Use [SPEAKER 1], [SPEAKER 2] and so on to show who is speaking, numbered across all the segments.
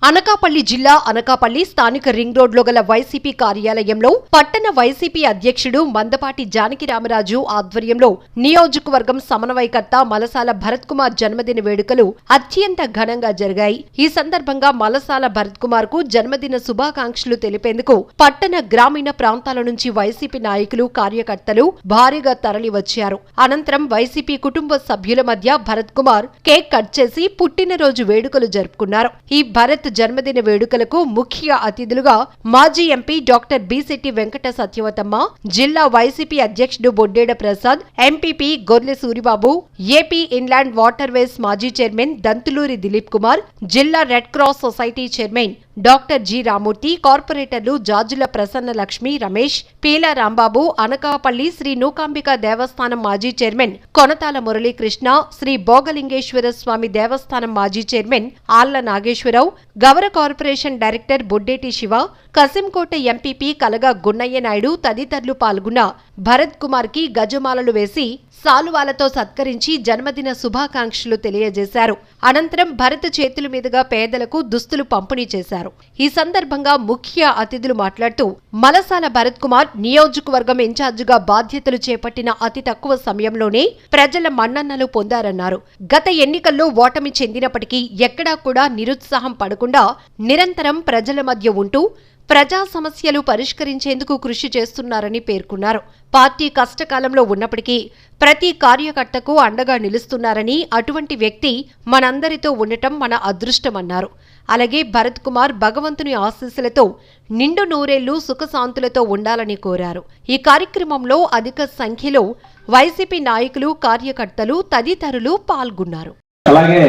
[SPEAKER 1] అనకాపల్లి జిల్లా అనకాపల్లి స్థానిక రింగ్ రోడ్లో గల వైసీపీ కార్యాలయంలో పట్టణ వైసీపీ అధ్యక్షుడు మందపాటి జానకిరామరాజు ఆధ్వర్యంలో నియోజకవర్గం సమన్వయకర్త మలసాల భరత్ కుమార్ జన్మదిన వేడుకలు అత్యంత ఘనంగా జరిగాయి. ఈ సందర్భంగా మలసాల భరత్ కుమార్ కు జన్మదిన శుభాకాంక్షలు తెలిపేందుకు పట్టణ గ్రామీణ ప్రాంతాల నుంచి వైసీపీ నాయకులు కార్యకర్తలు భారీగా తరలివచ్చారు. అనంతరం వైసీపీ కుటుంబ సభ్యుల మధ్య భరత్ కుమార్ కేక్ కట్ చేసి పుట్టినరోజు వేడుకలు జరుపుకున్నారు. ఈ భరత్ జన్మదిన వేడుకలకు ముఖ్య అతిథులుగా మాజీ ఎంపీ డాక్టర్ బి.శెట్టి వెంకట సత్యవతమ్మ, జిల్లా వైసీపీ అధ్యక్షుడు Boddeda Prasad, MPP Gorle Suribabu, AP inland waterways మాజీ చైర్మన్ దంతులూరి దిలీప్ కుమార్, జిల్లా red cross society chairman doctor G Ramurthy, కార్పొరేటర్లు జాజుల ప్రసన్న లక్ష్మి, రమేష్, పీల రాంబాబు, అనకాపల్లి శ్రీ నూకాంబిక దేవస్థానం మాజీ చైర్మన్ కొనతాల మురళీకృష్ణ, శ్రీ భోగలింగేశ్వర స్వామి దేవస్థానం మాజీ chairman Alla Nageswararao, Gavara corporation director Boddeti Siva, Kasimkota MPP Kalaga Gunnaiah Naidu తదితరులు పాల్గొన్న భరత్ కుమార్ కి గజమాలలు వేసి సాలువాలతో సత్కరించి జన్మదిన శుభాకాంక్షలు తెలియజేశారు. అనంతరం భరత్ చేతుల మీదుగా పేదలకు దుస్తులు పంపిణీ చేశారు. ఈ సందర్భంగా ముఖ్య అతిథులు మాట్లాడుతూ మలసాల భరత్ కుమార్ నియోజకవర్గం ఇన్ఛార్జిగా బాధ్యతలు చేపట్టిన అతి తక్కువ సమయంలోనే ప్రజల మన్ననలు పొందారన్నారు. గత ఎన్నికల్లో ఓటమి చెందినప్పటికీ ఎక్కడా కూడా నిరుత్సాహం పడకుండా నిరంతరం ప్రజల మధ్య ఉంటూ ప్రజా సమస్యలు పరిష్కరించేందుకు కృషి చేస్తున్నారని పేర్కొన్నారు. పార్టీ కష్టకాలంలో ఉన్నప్పటికీ ప్రతి కార్యకర్తకు అండగా నిలుస్తున్నారని, అటువంటి వ్యక్తి మనందరితో ఉండటం మన అదృష్టమన్నారు. అలాగే భరత్ కుమార్ భగవంతుని ఆశీస్సులతో నిండు నూరేళ్లు సుఖశాంతులతో ఉండాలని కోరారు. ఈ కార్యక్రమంలో అధిక సంఖ్యలో వైసీపీ నాయకులు, కార్యకర్తలు తదితరులు పాల్గొన్నారు.
[SPEAKER 2] అలాగే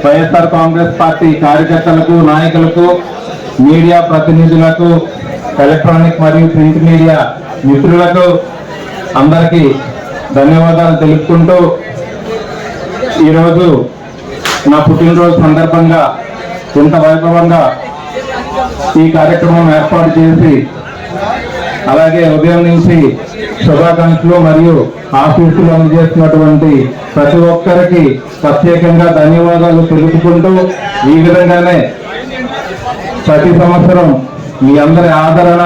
[SPEAKER 2] వైఎస్ఆర్ కాంగ్రెస్ పార్టీ కార్యకర్తలకు, నాయకులకు, మీడియా ప్రతినిధులకు, ఎలక్ట్రానిక్ మరియు ప్రింట్ మీడియా మిత్రులకు అందరికీ ధన్యవాదాలు తెలుపుకుంటూ ఈరోజు నా పుట్టినరోజు సందర్భంగా ఇంత వైభవంగా ఈ కార్యక్రమం ఏర్పాటు చేసి అలాగే ఉదయం నుంచి శుభాకాంక్షలు మరియు ఆశీస్సులు అందజేస్తున్నటువంటి ప్రతి ఒక్కరికి ప్రత్యేకంగా ధన్యవాదాలు తెలుపుకుంటూ ఈ విధంగానే ప్రతి సంవత్సరం మీ అందరి ఆదరణ,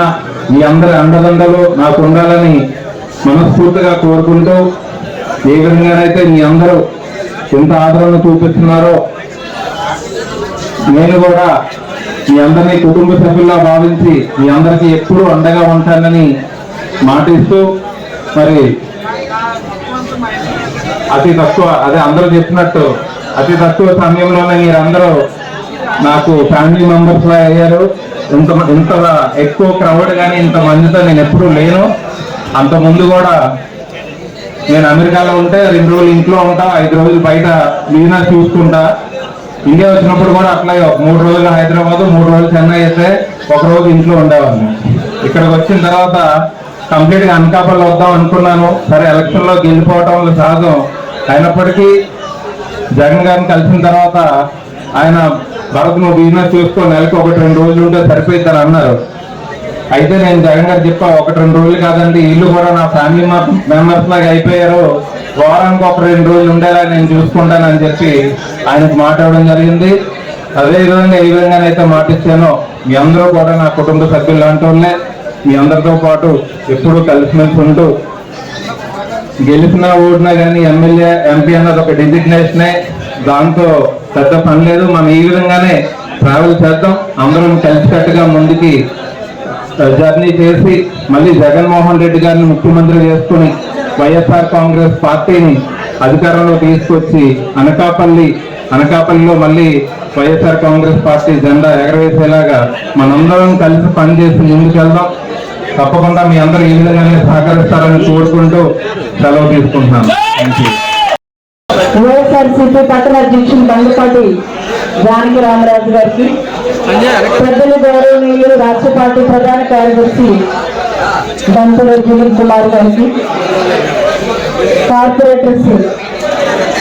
[SPEAKER 2] మీ అందరి అండదండలు నాకు ఉండాలని మనస్ఫూర్తిగా కోరుకుంటూ ఏ విధంగానైతే మీ అందరూ ఎంత ఆదరణ చూపిస్తున్నారో నేను కూడా మీ అందరినీ కుటుంబ సభ్యుల్లా భావించి మీ అందరికీ ఎప్పుడూ అండగా ఉంటానని మాటిస్తూ మరి అతి తక్కువ అందరూ చెప్పినట్టు అతి తక్కువ సమయంలోనే మీరందరూ నాకు ఫ్యామిలీ మెంబర్స్ లా అయ్యారు. ఇంత ఎక్కువ క్రౌడ్ కానీ ఇంత మందితో నేను ఎప్పుడూ లేను. అంత ముందు కూడా నేను అమెరికాలో ఉంటే 2 రోజులు ఇంట్లో ఉంటా, 5 రోజులు బయట బిజినెస్ చూసుకుంటా. ఇండియా వచ్చినప్పుడు కూడా అట్లా 3 రోజులు హైదరాబాద్, 3 రోజులు చెన్నై అయితే 1 రోజు ఇంట్లో ఉండేవాడిని. ఇక్కడికి వచ్చిన తర్వాత కంప్లీట్గా అనకాపల్లి వద్దాం అనుకున్నాను. సరే, ఎలక్షన్లో గెలిపోవటం సహజం అయినప్పటికీ జగన్ గారిని కలిసిన తర్వాత ఆయన భరత్ నువ్వు బిజినెస్ చూసుకో, నెలకు 1-2 రోజులు ఉంటే సరిపోయిద్దని అన్నారు. అయితే నేను జగన్ గారు చెప్పా, 1-2 రోజులు కాదండి, ఇల్లు కూడా నా ఫ్యామిలీ మెంబర్స్ లాగా అయిపోయారు, వారానికి 1-2 రోజులు ఉండేలా నేను చూసుకుంటానని చెప్పి ఆయనకు మాట్లాడడం జరిగింది. అదేవిధంగా ఏ విధంగానైతే మాటిచ్చానో మీ అందరూ కూడా నా కుటుంబ సభ్యులు లాంటి వాళ్ళే, మీ అందరితో పాటు ఎప్పుడూ కలిసిమెలిసి ఉంటూ గెలిచినా ఓడినా కానీ ఎమ్మెల్యే, ఎంపీ అన్నది ఒక డిజిగ్నేషనే, దాంతో పెద్ద పని లేదు. మనం ఈ విధంగానే ట్రావెల్ చేద్దాం, అందరం కలిసికట్టుగా ముందుకి జర్నీ చేసి మళ్ళీ జగన్మోహన్ రెడ్డి గారిని ముఖ్యమంత్రి చేసుకుని వైఎస్ఆర్ కాంగ్రెస్ పార్టీని అధికారంలో తీసుకొచ్చి అనకాపల్లిలో మళ్ళీ వైఎస్ఆర్ కాంగ్రెస్ పార్టీ జెండా ఎగరవేసేలాగా మనందరం కలిసి పనిచేసి ముందుకెళ్దాం. తప్పకుండా మీ అందరూ ఈ విధంగానే సహకరిస్తారని కోరుకుంటూ సెలవు తీసుకుంటున్నాను. Thank you.
[SPEAKER 3] వైఎస్ఆర్సీపీ పట్టణ అధ్యక్షులు మందపాటి జానకిరామరాజు గారికి, పెద్దలు గౌరవనీయులు రాష్ట్ర పార్టీ ప్రధాన కార్యదర్శి దంతులూరి దిలీప్ కుమార్ గారికి, కార్పొరేటర్స్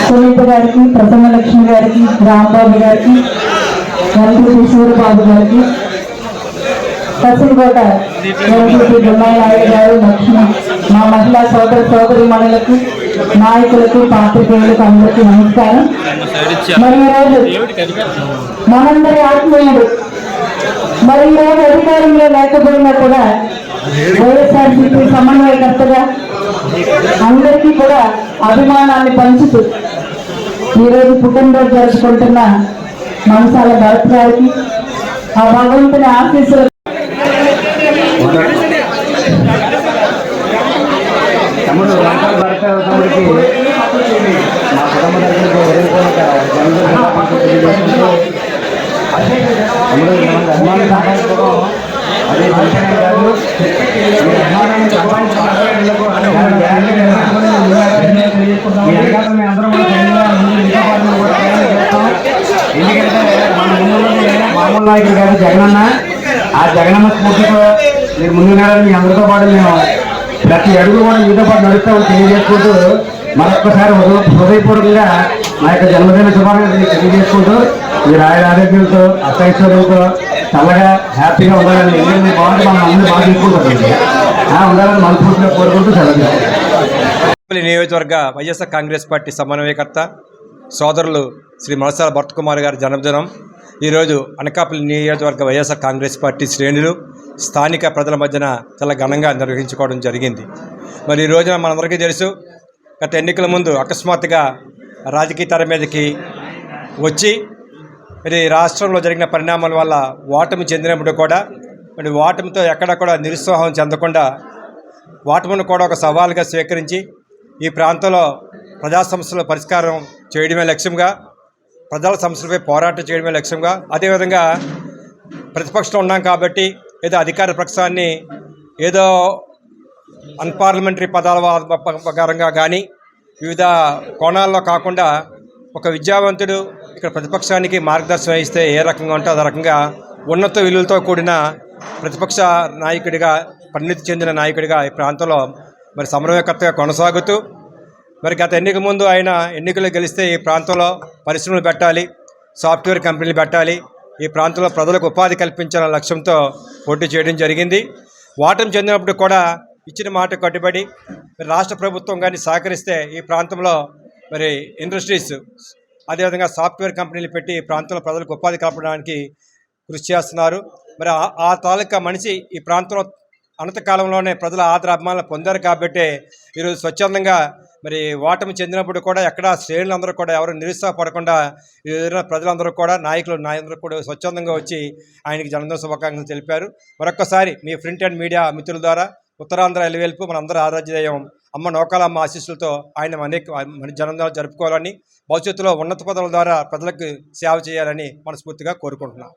[SPEAKER 3] సునీత గారికి, ప్రసన్న లక్ష్మి గారికి, రాంబాబు గారికి, ఎంపీపీ సూరిబాబు గారికి, కసింకోట ఎంపీపీ గున్నయ్య నాయుడు గారు, లక్ష్మి, మా మహిళా సోదరి మనులకు, నాయకులకు, పాత్రికేయులకు అందరికీ నమస్కారం. మరి ఈరోజు మనందరి ఆత్మీయుడు మరి ఈరోజు అధికారంలో లేకపోయినా కూడా వైఎస్ఆర్సీపీ సమన్వయకర్తగా అందరికీ కూడా అభిమానాన్ని పంచుతూ ఈరోజు పుట్టినరోజు జరుపుకుంటున్న మంచాల భరత్ గారికి ఆ భగవంతుని ఆశీస్సులు
[SPEAKER 4] మామూలు నాయకుడు గారు జగనన్న, ఆ జగనన్న స్ఫూర్తితో మీరు ముందుగా మీ అందరితో పాటు మేము ప్రతి అడుగు కూడా మీతో పాటు నడుస్తామని తెలియజేసుకుంటూ మరొక్కసారి హృదయపూర్వకంగా మా యొక్క జన్మదిన శుభాకాంక్షలు తెలియజేసుకుంటూ మీరు ఆయన ఆరోగ్యంతో అష్టైశ్వర్యంతో చల్లగా హ్యాపీగా ఉండాలని ఎన్ని బాగుంటే మనం అందరూ బాగా తీసుకుంటుంది ఉండాలని మనస్ఫూర్తిగా కోరుకుంటూ సెలవు.
[SPEAKER 5] నియోజకవర్గ వైఎస్ఆర్ కాంగ్రెస్ పార్టీ సమన్వయకర్త సోదరులు శ్రీ మలసాల భరత్ కుమార్ గారి జన్మదినం ఈరోజు అనకాపల్లి నియోజకవర్గ వైఎస్ఆర్ కాంగ్రెస్ పార్టీ శ్రేణులు స్థానిక ప్రజల మధ్యన చాలా ఘనంగా నిర్వహించుకోవడం జరిగింది. మరి ఈ రోజున మనందరికీ తెలుసు, గత ఎన్నికల ముందు అకస్మాత్తుగా రాజకీయ తెర మీదకి వచ్చి మరి రాష్ట్రంలో జరిగిన పరిణామాల వల్ల ఓటమి చెందినప్పుడు కూడా మరి ఓటమితో ఎక్కడ కూడా నిరుత్సాహం చెందకుండా ఓటమిని కూడా ఒక సవాలుగా స్వీకరించి ఈ ప్రాంతంలో ప్రజా సమస్యల పరిష్కారం చేయడమే లక్ష్యంగా, ప్రజల సమస్యలపై పోరాటం చేయడమే లక్ష్యంగా, అదేవిధంగా ప్రతిపక్షంలో ఉన్నాం కాబట్టి ఏదో అధికార పక్షాన్ని ఏదో అన్పార్లమెంటరీ పదాల ప్రకారంగా కానీ వివిధ కోణాల్లో కాకుండా ఒక విద్యావంతుడు ఇక్కడ ప్రతిపక్షానికి మార్గదర్శనం ఇస్తే ఏ రకంగా ఉంటే అదే రకంగా ఉన్నత విలువలతో కూడిన ప్రతిపక్ష నాయకుడిగా, పరిణితి చెందిన నాయకుడిగా ఈ ప్రాంతంలో మరి సమన్వయకర్తగా కొనసాగుతూ మరి గత ఎన్నిక ముందు ఆయన ఎన్నికలు గెలిస్తే ఈ ప్రాంతంలో పరిశ్రమలు పెట్టాలి, సాఫ్ట్వేర్ కంపెనీలు పెట్టాలి, ఈ ప్రాంతంలో ప్రజలకు ఉపాధి కల్పించాలనే లక్ష్యంతో పోటీ చేయడం జరిగింది. ఓటమి చెందినప్పుడు కూడా ఇచ్చిన మాట కట్టుబడి రాష్ట్ర ప్రభుత్వం కానీ సహకరిస్తే ఈ ప్రాంతంలో మరి ఇండస్ట్రీస్ అదేవిధంగా సాఫ్ట్వేర్ కంపెనీలు పెట్టి ఈ ప్రాంతంలో ప్రజలకు ఉపాధి కల్పడానికి కృషి చేస్తున్నారు. మరి ఆ తాలూకా మనిషి ఈ ప్రాంతంలో అనంతకాలంలోనే ప్రజల ఆదర అభిమానాలు పొందారు కాబట్టి ఈరోజు స్వచ్ఛందంగా మరి ఓటమి చెందినప్పుడు కూడా ఎక్కడ శ్రేణులందరూ కూడా ఎవరు నిరుత్సాహపడకుండా ప్రజలందరూ కూడా నాయకులందరూ కూడా స్వచ్ఛందంగా వచ్చి ఆయనకి జన్మదిన శుభాకాంక్షలు తెలిపారు. మరొక్కసారి మీ ప్రింట్ అండ్ మీడియా మిత్రుల ద్వారా ఉత్తరాంధ్ర ఎలివేల్పు మనందరూ ఆరాధ్యదయం అమ్మ నోకాలమ్మ ఆశీస్సులతో ఆయన అనేక జన్మదినాలు జరుపుకోవాలని, భవిష్యత్తులో ఉన్నత పదవుల ద్వారా ప్రజలకు సేవ చేయాలని మనస్ఫూర్తిగా కోరుకుంటున్నాం.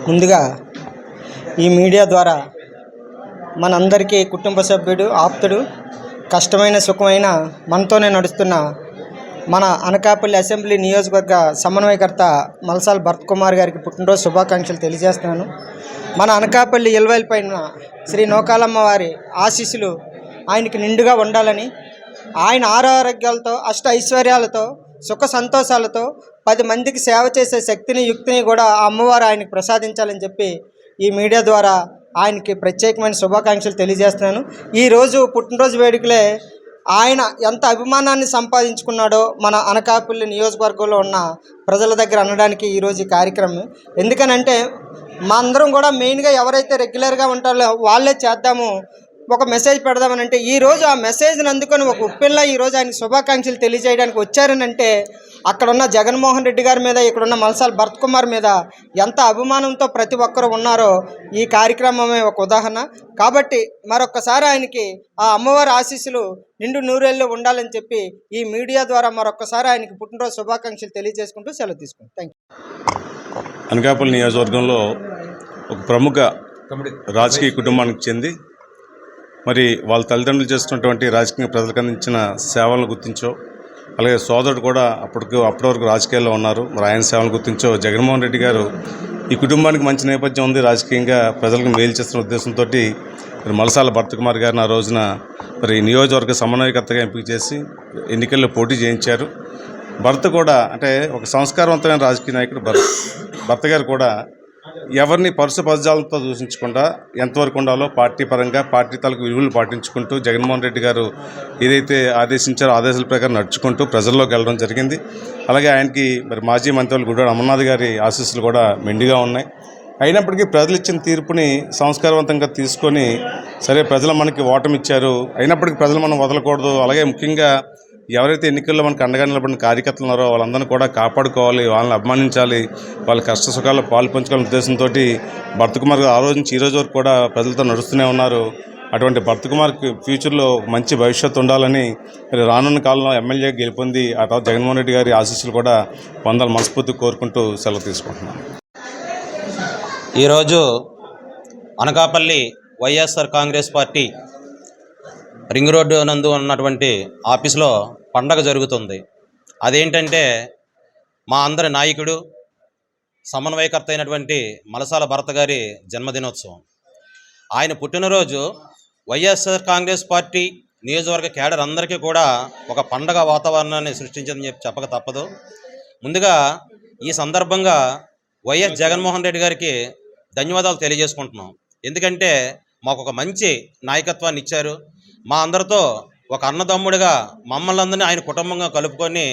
[SPEAKER 6] ముందుగా ఈ మీడియా ద్వారా మనందరికీ కుటుంబ సభ్యుడు, ఆప్తుడు, కష్టమైన సుఖమైన మనతోనే నడుస్తున్న మన అనకాపల్లి అసెంబ్లీ నియోజకవర్గ సమన్వయకర్త మలసాల భరత్ కుమార్ గారికి పుట్టినరోజు శుభాకాంక్షలు తెలియజేస్తున్నాను. మన అనకాపల్లి ఇల్వైల్ పైన శ్రీ నోకాలమ్మ వారి ఆశీస్సులు ఆయనకి నిండుగా ఉండాలని, ఆయన ఆరోగ్యాలతో అష్ట ఐశ్వర్యాలతో సుఖ సంతోషాలతో 10 మందికి సేవ చేసే శక్తిని యుక్తిని కూడా ఆ అమ్మవారు ఆయనకు ప్రసాదించాలని చెప్పి ఈ మీడియా ద్వారా ఆయనకి ప్రత్యేకమైన శుభాకాంక్షలు తెలియజేస్తున్నాను. ఈరోజు పుట్టినరోజు వేడుకలే ఆయన ఎంత అభిమానాన్ని సంపాదించుకున్నాడో మన అనకాపల్లి నియోజకవర్గంలో ఉన్న ప్రజల దగ్గర అనడానికి ఈరోజు ఈ కార్యక్రమం. ఎందుకనంటే మా అందరం కూడా మెయిన్గా ఎవరైతే రెగ్యులర్గా ఉంటారో వాళ్ళే చేద్దాము, ఒక మెసేజ్ పెడదామనంటే ఈరోజు ఆ మెసేజ్ని అందుకొని ఒక ఉప్పిల్లా ఈరోజు ఆయన శుభాకాంక్షలు తెలియజేయడానికి వచ్చారనంటే అక్కడ ఉన్న జగన్మోహన్ రెడ్డి గారి మీద, ఇక్కడున్న మలసాల భరత్ కుమార్ మీద ఎంత అభిమానంతో ప్రతి ఒక్కరు ఉన్నారో ఈ కార్యక్రమమే ఒక ఉదాహరణ. కాబట్టి మరొక్కసారి ఆయనకి ఆ అమ్మవారి ఆశీస్సులు నిండు నూరేళ్ళు ఉండాలని చెప్పి ఈ మీడియా ద్వారా మరొక్కసారి ఆయనకి పుట్టినరోజు శుభాకాంక్షలు తెలియజేసుకుంటూ సెలవు తీసుకుంటాం. Thank you.
[SPEAKER 7] అనకాపల్లి నియోజకవర్గంలో ఒక ప్రముఖ రాజకీయ కుటుంబానికి చెంది మరి వాళ్ళ తల్లిదండ్రులు చేస్తున్నటువంటి రాజకీయ ప్రజలకు అందించిన సేవలను గుర్తించో, అలాగే సోదరుడు కూడా అప్పటి వరకు రాజకీయాల్లో ఉన్నారు, మరి ఆయన సేవలను గుర్తించో జగన్మోహన్ రెడ్డి గారు ఈ కుటుంబానికి మంచి నేపథ్యం ఉంది, రాజకీయంగా ప్రజలకు మేలు చేస్తున్న ఉద్దేశంతో మరి మలసాల భరత్ కుమార్ గారిని ఆ రోజున మరి నియోజకవర్గ సమన్వయకర్తగా ఎంపిక చేసి ఎన్నికల్లో పోటీ చేయించారు. భరత్ కూడా అంటే ఒక సంస్కారవంతమైన రాజకీయ నాయకుడు భరత్ గారు కూడా ఎవరిని పరుసు పదజాలతో దూషించకుండా ఎంతవరకు ఉండాలో పార్టీ పరంగా పార్టీ తాలూకు విలువలు పాటించుకుంటూ జగన్మోహన్ రెడ్డి గారు ఏదైతే ఆదేశించారో ఆదేశాల ప్రకారం నడుచుకుంటూ ప్రజల్లోకి వెళ్ళడం జరిగింది. అలాగే ఆయనకి మరి మాజీ మంత్రులు గుడివాడ అమర్నాథ్ గారి ఆశీస్సులు కూడా మెండుగా ఉన్నాయి. అయినప్పటికీ ప్రజలు ఇచ్చిన తీర్పుని సంస్కారవంతంగా తీసుకొని సరే ప్రజలు మనకి ఓటమి ఇచ్చారు, అయినప్పటికీ ప్రజలు మనం వదలకూడదు. అలాగే ముఖ్యంగా ఎవరైతే ఎన్నికల్లో మనకు అండగా నిలబడిన కార్యకర్తలు ఉన్నారో వాళ్ళందరినీ కూడా కాపాడుకోవాలి, వాళ్ళని అభిమానించాలి, వాళ్ళ కష్ట సుఖాల్లో పాలు పంచుకోవాలనే ఉద్దేశంతో భరత్ కుమార్ గారు ఆ రోజు నుంచి ఈ రోజు వరకు కూడా ప్రజలతో నడుస్తూనే ఉన్నారు. అటువంటి భరత్ కుమార్కి ఫ్యూచర్లో మంచి భవిష్యత్తు ఉండాలని మరి రానున్న కాలంలో ఎమ్మెల్యే గెలుపొంది ఆ తర్వాత జగన్మోహన్ రెడ్డి గారి ఆశీస్సులు కూడా పొందాలని మనస్ఫూర్తి కోరుకుంటూ సెలవు తీసుకుంటున్నాను.
[SPEAKER 8] ఈరోజు Anakapalli YSR Congress party ring road నందు ఉన్నటువంటి ఆఫీసులో పండగ జరుగుతుంది. అదేంటంటే మా అందరి నాయకుడు సమన్వయకర్త అయినటువంటి మలసాల భరత్ గారి జన్మదినోత్సవం. ఆయన పుట్టినరోజు వైఎస్ఆర్ కాంగ్రెస్ పార్టీ నియోజకవర్గ కేడర్ అందరికీ కూడా ఒక పండగ వాతావరణాన్ని సృష్టించదని చెప్పక తప్పదు. ముందుగా ఈ సందర్భంగా వైఎస్ జగన్మోహన్ రెడ్డి గారికి ధన్యవాదాలు తెలియజేసుకుంటున్నాం. ఎందుకంటే మాకు ఒక మంచి నాయకత్వాన్ని ఇచ్చారు. మా అందరితో ఒక అన్నదమ్ముడిగా మమ్మల్ని అందరినీ ఆయన కుటుంబంగా కలుపుకొని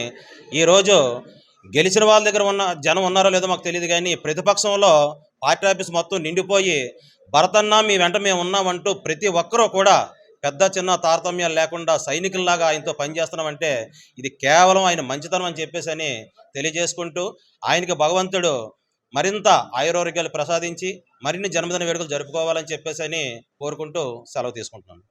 [SPEAKER 8] ఈరోజు గెలిచిన వాళ్ళ దగ్గర ఉన్న జనం ఉన్నారో లేదో మాకు తెలియదు, కానీ ప్రతిపక్షంలో పార్టీ ఆఫీస్ మొత్తం నిండిపోయి భరతన్న మీ వెంట మేము ఉన్నామంటూ ప్రతి ఒక్కరూ కూడా పెద్ద చిన్న తారతమ్యాలు లేకుండా సైనికుల్లాగా ఆయనతో పనిచేస్తున్నామంటే ఇది కేవలం ఆయన మంచితనం అని చెప్పేసి అని తెలియజేసుకుంటూ ఆయనకి భగవంతుడు మరింత ఆయురారోగ్యాలు ప్రసాదించి మరిన్ని జన్మదిన వేడుకలు జరుపుకోవాలని చెప్పేసి అని కోరుకుంటూ సెలవు తీసుకుంటున్నాను.